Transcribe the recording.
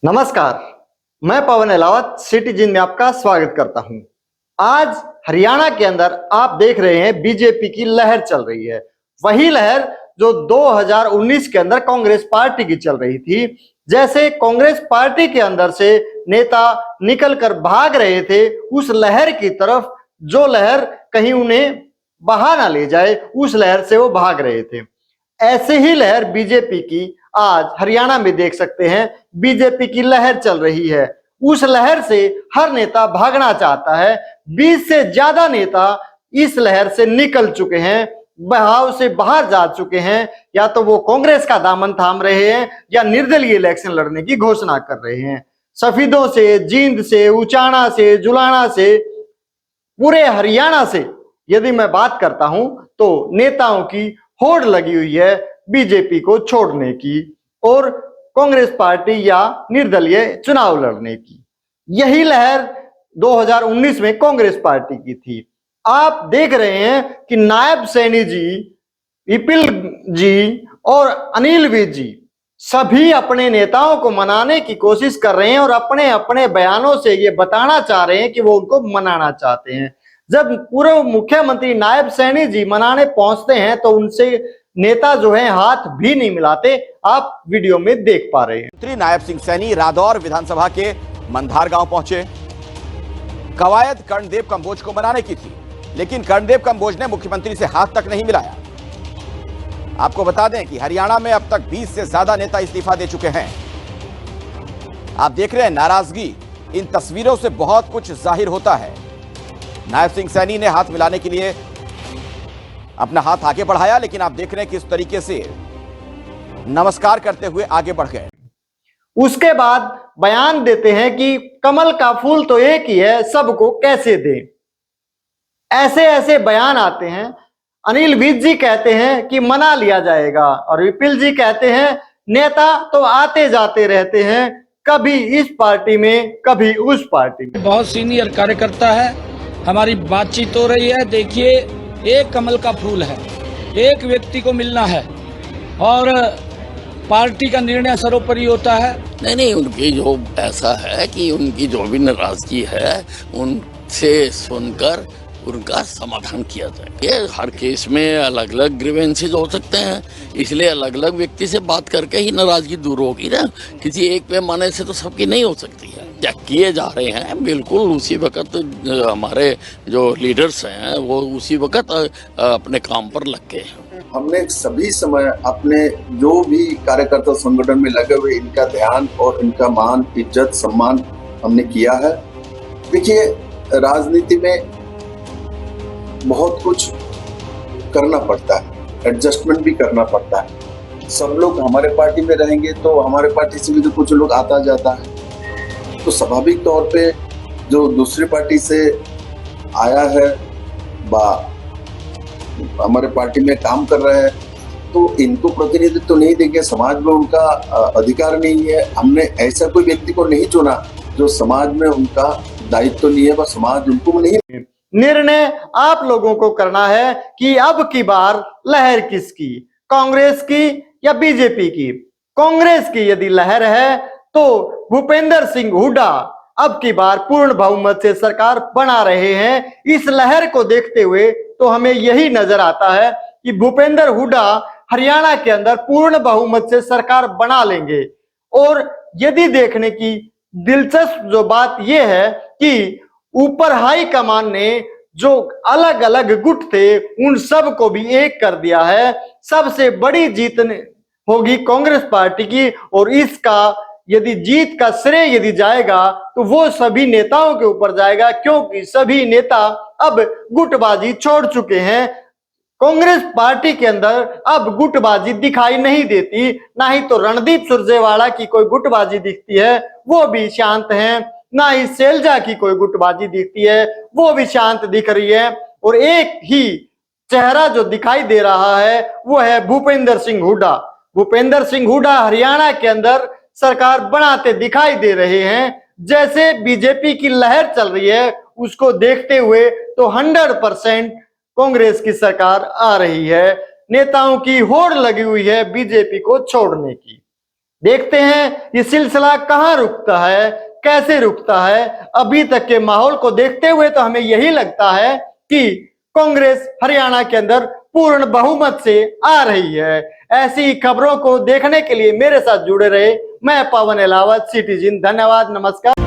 नमस्कार, मैं पवन अहलावत सिटीजन में आपका स्वागत करता हूं। आज हरियाणा के अंदर आप देख रहे हैं बीजेपी की लहर चल रही है। वही लहर जो 2019 के अंदर कांग्रेस पार्टी की चल रही थी। जैसे कांग्रेस पार्टी के अंदर से नेता निकलकर भाग रहे थे, उस लहर की तरफ जो लहर कहीं उन्हें बहा ना ले जाए, उस लहर से वो भाग रहे थे। ऐसे ही लहर बीजेपी की आज हरियाणा में देख सकते हैं। बीजेपी की लहर चल रही है, उस लहर से हर नेता भागना चाहता है। 20 से ज्यादा नेता इस लहर से निकल चुके हैं, बहाव से बाहर जा चुके हैं। या तो वो कांग्रेस का दामन थाम रहे हैं या निर्दलीय इलेक्शन लड़ने की घोषणा कर रहे हैं। सफीदों से, जींद से, उचाना से, जुलाना से, पूरे हरियाणा से यदि मैं बात करता हूं तो नेताओं की होड़ लगी हुई है बीजेपी को छोड़ने की और कांग्रेस पार्टी या निर्दलीय चुनाव लड़ने की। यही लहर 2019 में कांग्रेस पार्टी की थी। आप देख रहे हैं कि नायब सैनी जी, विपिल जी और अनिल विज जी सभी अपने नेताओं को मनाने की कोशिश कर रहे हैं और अपने अपने बयानों से ये बताना चाह रहे हैं कि वो उनको मनाना चाहते हैं। जब पूर्व मुख्यमंत्री नायब सैनी जी मनाने पहुंचते हैं तो उनसे नेता जो है हाथ भी नहीं मिलाते। आप वीडियो में देख पा रहे हैं। मंत्री नायब सिंह सैनी रादौर विधानसभा के मंधार गांव पहुंचे। कवायद कर्णदेव कंबोज को मनाने की थी, लेकिन कर्णदेव कंबोज ने मुख्यमंत्री से हाथ तक नहीं मिलाया। आपको बता दें कि हरियाणा में अब तक 20 से ज्यादा नेता इस्तीफा दे चुके हैं। आप देख रहे हैं नाराजगी, इन तस्वीरों से बहुत कुछ जाहिर होता है। नायब सिंह सैनी ने हाथ मिलाने के लिए अपना हाथ आगे बढ़ाया, लेकिन आप देख रहे हैं कि इस तरीके से नमस्कार करते हुए आगे बढ़ गए। उसके बाद बयान देते हैं कि कमल का फूल तो एक ही है, सबको कैसे दें। ऐसे ऐसे बयान आते हैं। अनिल विज जी कहते हैं कि मना लिया जाएगा और विपिल जी कहते हैं नेता तो आते जाते रहते हैं, कभी इस पार्टी में कभी उस पार्टी में। बहुत सीनियर कार्यकर्ता है, हमारी बातचीत हो रही है। देखिए, एक कमल का फूल है, एक व्यक्ति को मिलना है और पार्टी का निर्णय सर्वोपरि होता है। नहीं, उनकी जो ऐसा है कि उनकी जो भी नाराजगी है उनसे सुनकर उनका समाधान किया जाए। ये हर केस में अलग अलग ग्रीवेंसेस हो सकते हैं, इसलिए अलग अलग व्यक्ति से बात करके ही नाराजगी दूर होगी ना। किसी एक पैमाने से तो सबकी नहीं हो सकती है। क्या किए जा रहे हैं, बिल्कुल उसी वक्त हमारे जो लीडर्स हैं वो उसी वक्त अपने काम पर लग गए हैं। हमने सभी समय अपने जो भी कार्यकर्ता संगठन में लगे हुए इनका ध्यान और इनका मान, इज्जत, सम्मान हमने किया है। देखिए, राजनीति में बहुत कुछ करना पड़ता है, एडजस्टमेंट भी करना पड़ता है। सब लोग हमारे पार्टी में रहेंगे तो हमारे पार्टी से भी तो कुछ लोग आता जाता है, तो स्वाभाविक तौर पे जो दूसरी पार्टी से आया है हमारे पार्टी में काम कर रहे हैं तो इनको प्रतिनिधित्व तो नहीं देंगे, समाज में उनका अधिकार नहीं है। हमने ऐसा कोई व्यक्ति को नहीं चुना जो समाज में उनका दायित्व नहीं है, वह समाज उनको नहीं। निर्णय आप लोगों को करना है कि अब की बार लहर किसकी, कांग्रेस की या बीजेपी की। कांग्रेस की यदि लहर है तो भूपेंद्र सिंह हुड्डा अब की बार पूर्ण बहुमत से सरकार बना रहे हैं। इस लहर को देखते हुए तो हमें यही नजर आता है कि भूपेंद्र हुड्डा हरियाणा के अंदर पूर्ण बहुमत से सरकार बना लेंगे। और यदि देखने की दिलचस्प जो बात यह है कि ऊपर हाई कमान ने जो अलग अलग गुट थे उन सब को भी एक कर दिया है। सबसे बड़ी जीत होगी कांग्रेस पार्टी की और इसका यदि जीत का श्रेय यदि जाएगा तो वो सभी नेताओं के ऊपर जाएगा, क्योंकि सभी नेता अब गुटबाजी छोड़ चुके हैं। कांग्रेस पार्टी के अंदर अब गुटबाजी दिखाई नहीं देती, ना ही तो रणदीप सुरजेवाला की कोई गुटबाजी दिखती है, वो भी शांत हैं, ना ही शैलजा की कोई गुटबाजी दिखती है, वो भी शांत दिख रही है। और एक ही चेहरा जो दिखाई दे रहा है वो है भूपेंद्र सिंह हुड्डा। भूपेंद्र सिंह हुड्डा हरियाणा के अंदर सरकार बनाते दिखाई दे रहे हैं। जैसे बीजेपी की लहर चल रही है उसको देखते हुए तो 100% कांग्रेस की सरकार आ रही है। नेताओं की होड़ लगी हुई है बीजेपी को छोड़ने की। देखते हैं ये सिलसिला कहां रुकता है, कैसे रुकता है। अभी तक के माहौल को देखते हुए तो हमें यही लगता है कि कांग्रेस हरियाणा के अंदर पूर्ण बहुमत से आ रही है। ऐसी खबरों को देखने के लिए मेरे साथ जुड़े रहे। मैं पवन अहलावत, सिटीजन। धन्यवाद, नमस्कार।